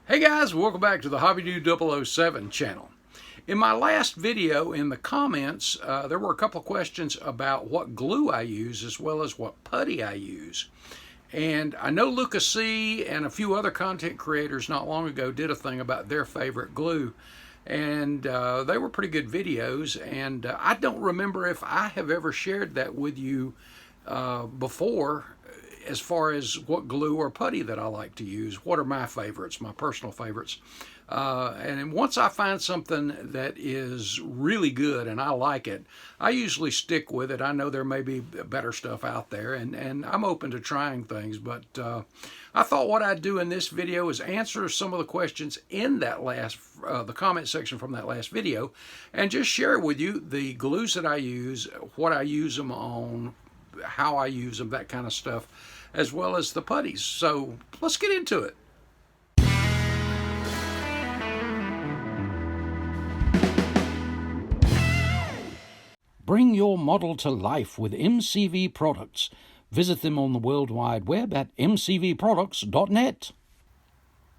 Hey guys, welcome back to the Hobbydude 007 channel. In my last video, in the comments, there were a couple of questions about what glue I use as well as what putty I use. And I know Lucas C. and a few other content creators not long ago did a thing about their favorite glue. And they were pretty good videos, and I don't remember if I have ever shared that with you before, as far as what glue or putty that I like to use. What are my favorites, my personal favorites. And once I find something that is really good and I like it, I usually stick with it. I know there may be better stuff out there, and I'm open to trying things, but I thought what I'd do in this video is answer some of the questions in that the comment section from that last video, and just share with you the glues that I use, what I use them on, how I use them, that kind of stuff, as well as the putties. So let's get into it. Bring your model to life with MCV products. Visit them on the World Wide Web at mcvproducts.net.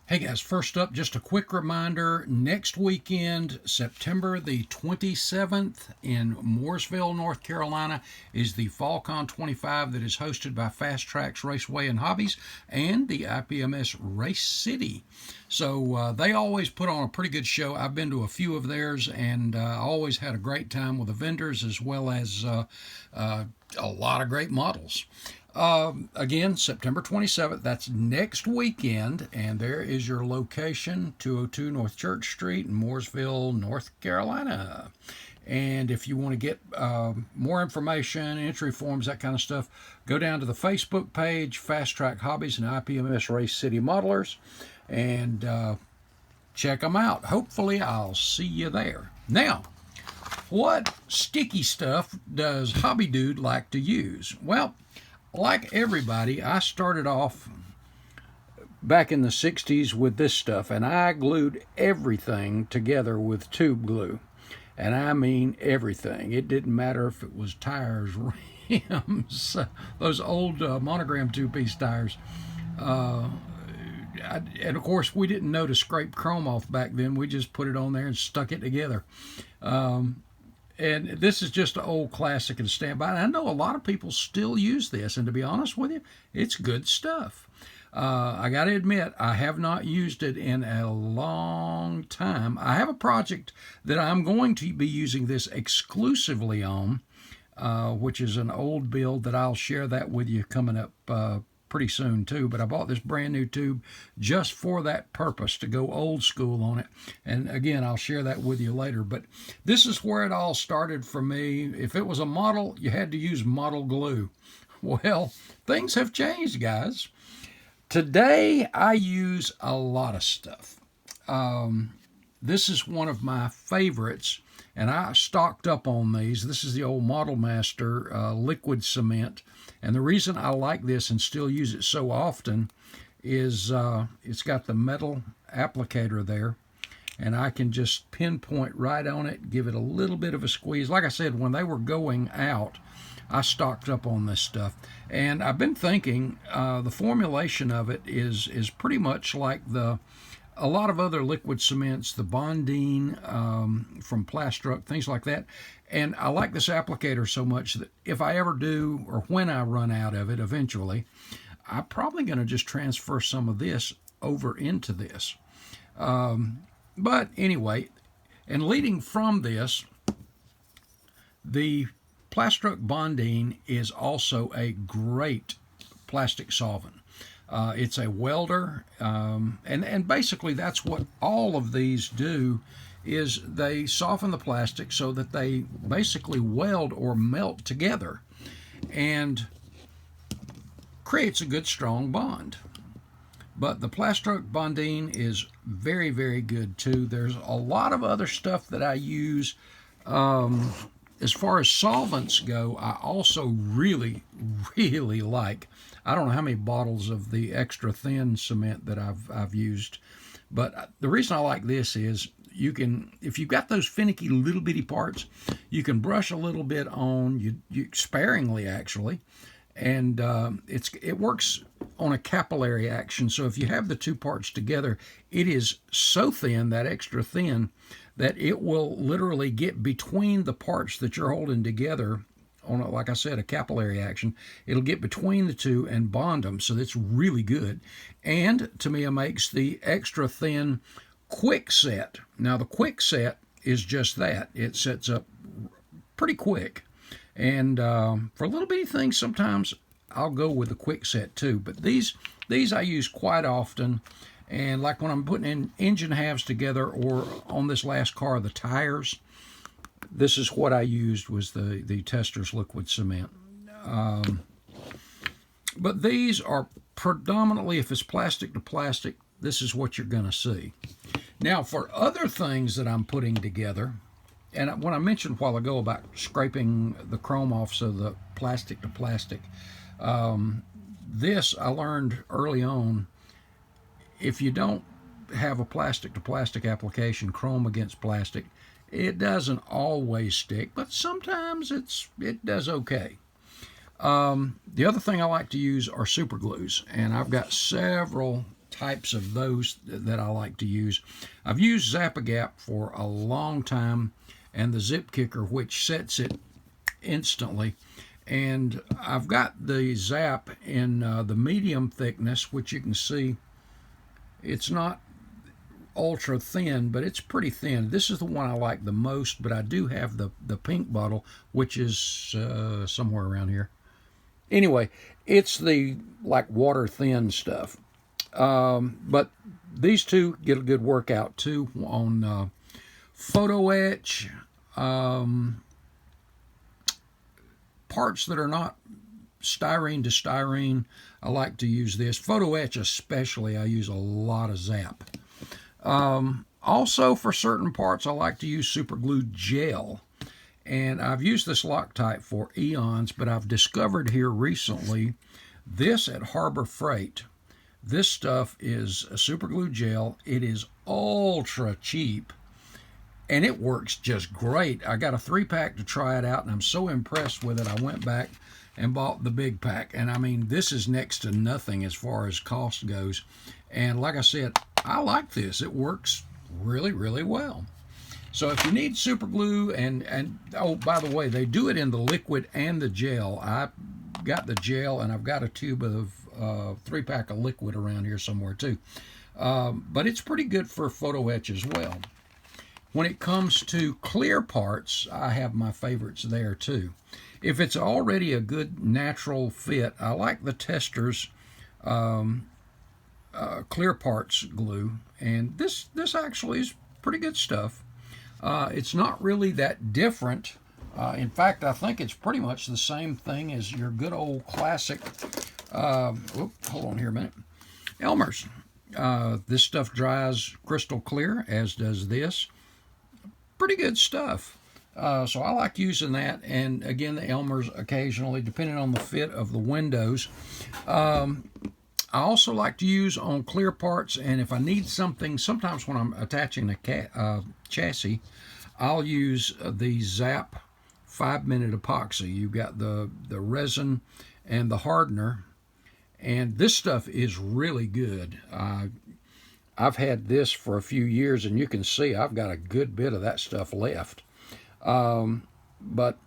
Hey guys, first up, just a quick reminder, next weekend, September the 27th in Mooresville, North Carolina, is the FallCon 25 that is hosted by Fast Tracks Raceway and Hobbies and the IPMS Race City. So they always put on a pretty good show. I've been to a few of theirs, and I always had a great time with the vendors as well as a lot of great models. Again, September 27th, that's next weekend, and there is your location, 202 North Church Street in Mooresville, North Carolina. And if you want to get more information, entry forms, that kind of stuff, go down to the Facebook page, Fast Track Hobbies and IPMS Race City Modelers, and check them out. Hopefully, I'll see you there. Now, what sticky stuff does Hobbydude like to use? Well, like everybody, I started off back in the 60s with this stuff, and I glued everything together with tube glue. And I mean everything. It didn't matter if it was tires, rims, those old monogram two-piece tires. And of course, we didn't know to scrape chrome off back then. We just put it on there and stuck it together. And this is just an old classic and standby. And I know a lot of people still use this, and to be honest with you, it's good stuff. I got to admit, I have not used it in a long time. I have a project that I'm going to be using this exclusively on, which is an old build that I'll share that with you coming up pretty soon too. But I bought this brand new tube just for that purpose, to go old school on it. And again, I'll share that with you later. But this is where it all started for me. If it was a model, you had to use model glue. Well, things have changed, guys. Today, I use a lot of stuff. This is one of my favorites, and I stocked up on these. This is the old Model Master liquid cement. And the reason I like this and still use it so often is it's got the metal applicator there, and I can just pinpoint right on it, give it a little bit of a squeeze. Like I said, when they were going out, I stocked up on this stuff. And I've been thinking the formulation of it is pretty much like a lot of other liquid cements, the Bondine from Plastruck, things like that. And I like this applicator so much that if I ever do, or when I run out of it eventually, I'm probably going to just transfer some of this over into this. But anyway, and leading from this, the Plastruck Bondine is also a great plastic solvent. It's a welder, and basically that's what all of these do, is they soften the plastic so that they basically weld or melt together and creates a good strong bond. But the Plastruck Bondine is very, very good too. There's a lot of other stuff that I use. As far as solvents go, I also really, really like, I don't know how many bottles of the extra thin cement that I've used, but the reason I like this is you can, if you've got those finicky little bitty parts, you can brush a little bit on, you sparingly actually, and it works on a capillary action. So if you have the two parts together, it is so thin, that extra thin, that it will literally get between the parts that you're holding together on, like I said, a capillary action. It'll get between the two and bond them, so that's really good. And Tamiya makes the extra thin quick set. Now the quick set is just that. It sets up pretty quick. And for little bitty things, sometimes I'll go with the quick set too. But these I use quite often. And like when I'm putting in engine halves together, or on this last car, the tires, this is what I used, was the Tester's liquid cement. But these are predominantly, if it's plastic to plastic, this is what you're going to see. Now for other things that I'm putting together, and when I mentioned a while ago about scraping the chrome off so the plastic to plastic, this I learned early on. If you don't have a plastic to plastic application, chrome against plastic, it doesn't always stick, but sometimes it does okay. The other thing I like to use are super glues, and I've got several types of those that I like to use. I've used Zap-A-Gap for a long time, and the Zip Kicker, which sets it instantly. And I've got the Zap in the medium thickness, which you can see it's not ultra thin, but it's pretty thin. This is the one I like the most, but I do have the pink bottle, which is somewhere around here. Anyway, it's the like water thin stuff. But these two get a good workout too on photo etch, parts that are not styrene to styrene. I like to use this. Photo etch especially, I use a lot of Zap. Also for certain parts, I like to use super glue gel. And I've used this Loctite for eons, but I've discovered here recently this at Harbor Freight. This stuff is a super glue gel. It is ultra cheap, and it works just great. I got a 3-pack to try it out, and I'm so impressed with it, I went back and bought the big pack. And I mean, this is next to nothing as far as cost goes. And like I said, I like this. It works really, really well. So if you need super glue, and oh, by the way, they do it in the liquid and the gel. I got the gel, and I've got a tube of 3-pack of liquid around here somewhere too. But it's pretty good for photo etch as well. When it comes to clear parts, I have my favorites there too. If it's already a good natural fit, I like the Tester's clear parts glue, and this actually is pretty good stuff. It's not really that different. In fact, I think it's pretty much the same thing as your good old classic, hold on here a minute, Elmer's. This stuff dries crystal clear, as does this. Pretty good stuff. So I like using that, and again, the Elmer's occasionally, depending on the fit of the windows. I also like to use on clear parts, and if I need something, sometimes when I'm attaching a chassis, I'll use the Zap 5-minute epoxy. You've got the resin and the hardener, and this stuff is really good. I've had this for a few years, and you can see I've got a good bit of that stuff left. But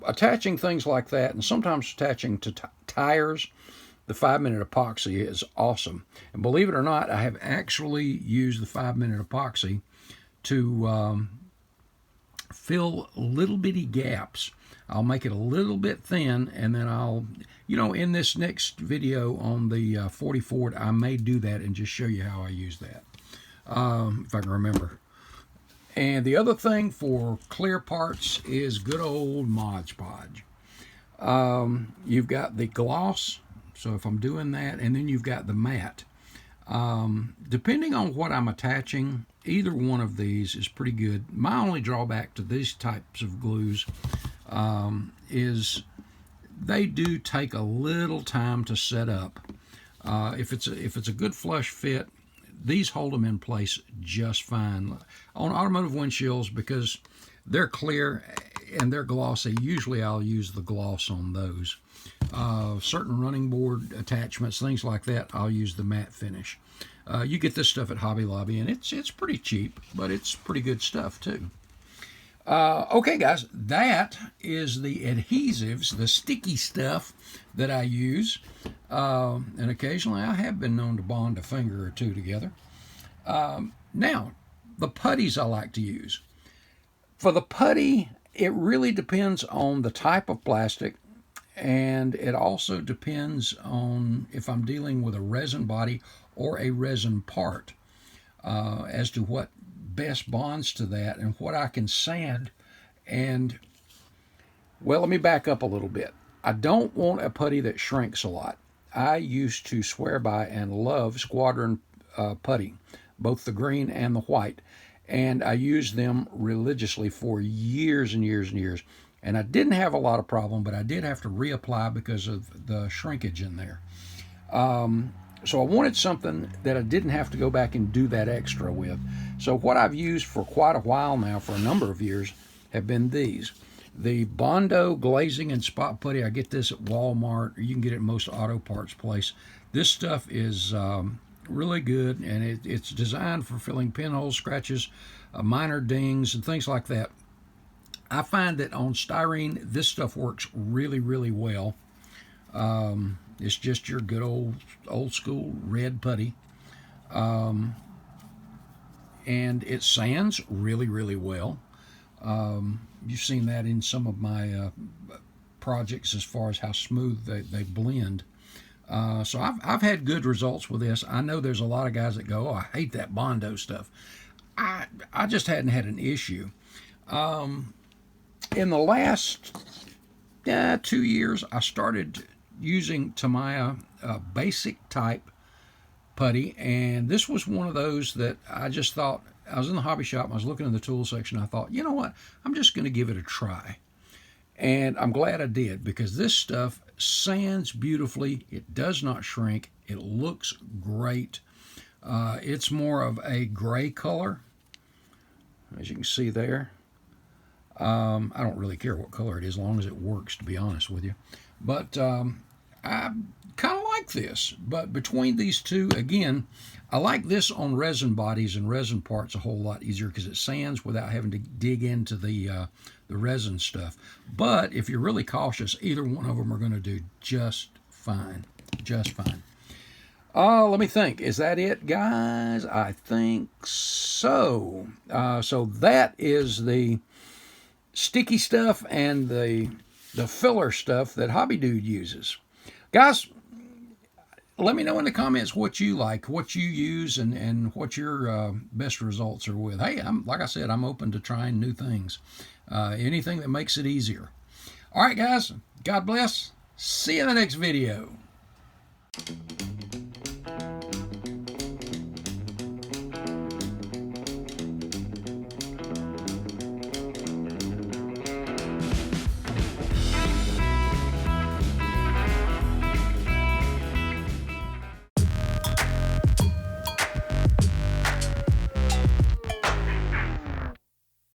attaching things like that, and sometimes attaching to tires, the 5-minute epoxy is awesome. And believe it or not, I have actually used the 5-minute epoxy to fill little bitty gaps. I'll make it a little bit thin, and then I'll, in this next video on the 40 Ford, I may do that and just show you how I use that, if I can remember. And the other thing for clear parts is good old Mod Podge. You've got the gloss, so if I'm doing that, and then you've got the matte. Depending on what I'm attaching, either one of these is pretty good. My only drawback to these types of glues is they do take a little time to set up. If it's a good flush fit, these hold them in place just fine. On automotive windshields, because they're clear, and they're glossy. Usually I'll use the gloss on those. Certain running board attachments, things like that, I'll use the matte finish. You get this stuff at Hobby Lobby, and it's pretty cheap, but it's pretty good stuff too. Okay, guys, that is the adhesives, the sticky stuff that I use. And occasionally I have been known to bond a finger or two together. Now, the putties I like to use. For the putty, it really depends on the type of plastic, and it also depends on if I'm dealing with a resin body or a resin part, as to what best bonds to that and what I can sand. And, well, let me back up a little bit. I don't want a putty that shrinks a lot. I used to swear by and love Squadron putty, both the green and the white, and I used them religiously for years and years and years, and I didn't have a lot of problem, but I did have to reapply because of the shrinkage in there. So I wanted something that I didn't have to go back and do that extra with. So what I've used for quite a while now, for a number of years, have been these. The Bondo glazing and spot putty. I get this at Walmart, or you can get it at most auto parts place. This stuff is really good, and it's designed for filling pinholes, scratches, minor dings, and things like that. I find that on styrene, this stuff works really, really well. It's just your good old school red putty. And it sands really, really well. You've seen that in some of my projects as far as how smooth they blend. So I've had good results with this. I know there's a lot of guys that go, oh, I hate that Bondo stuff. I just hadn't had an issue. In the last 2 years, I started using Tamiya basic type putty, and this was one of those that I just thought, I was in the hobby shop, I was looking in the tool section, I thought, you know what, I'm just going to give it a try. And I'm glad I did, because this stuff sands beautifully, it does not shrink, it looks great. It's more of a gray color, as you can see there. I don't really care what color it is, as long as it works, to be honest with you. But I kind of like this. But between these two, again, I like this on resin bodies and resin parts a whole lot easier because it sands without having to dig into the resin stuff. But if you're really cautious, either one of them are going to do just fine. Just fine. Let me think. Is that it, guys? I think so. So that is the sticky stuff and the filler stuff that Hobbydude uses. Guys, let me know in the comments what you like, what you use, and what your best results are with. Hey, like I said, I'm open to trying new things. Anything that makes it easier. All right, guys, God bless. See you in the next video.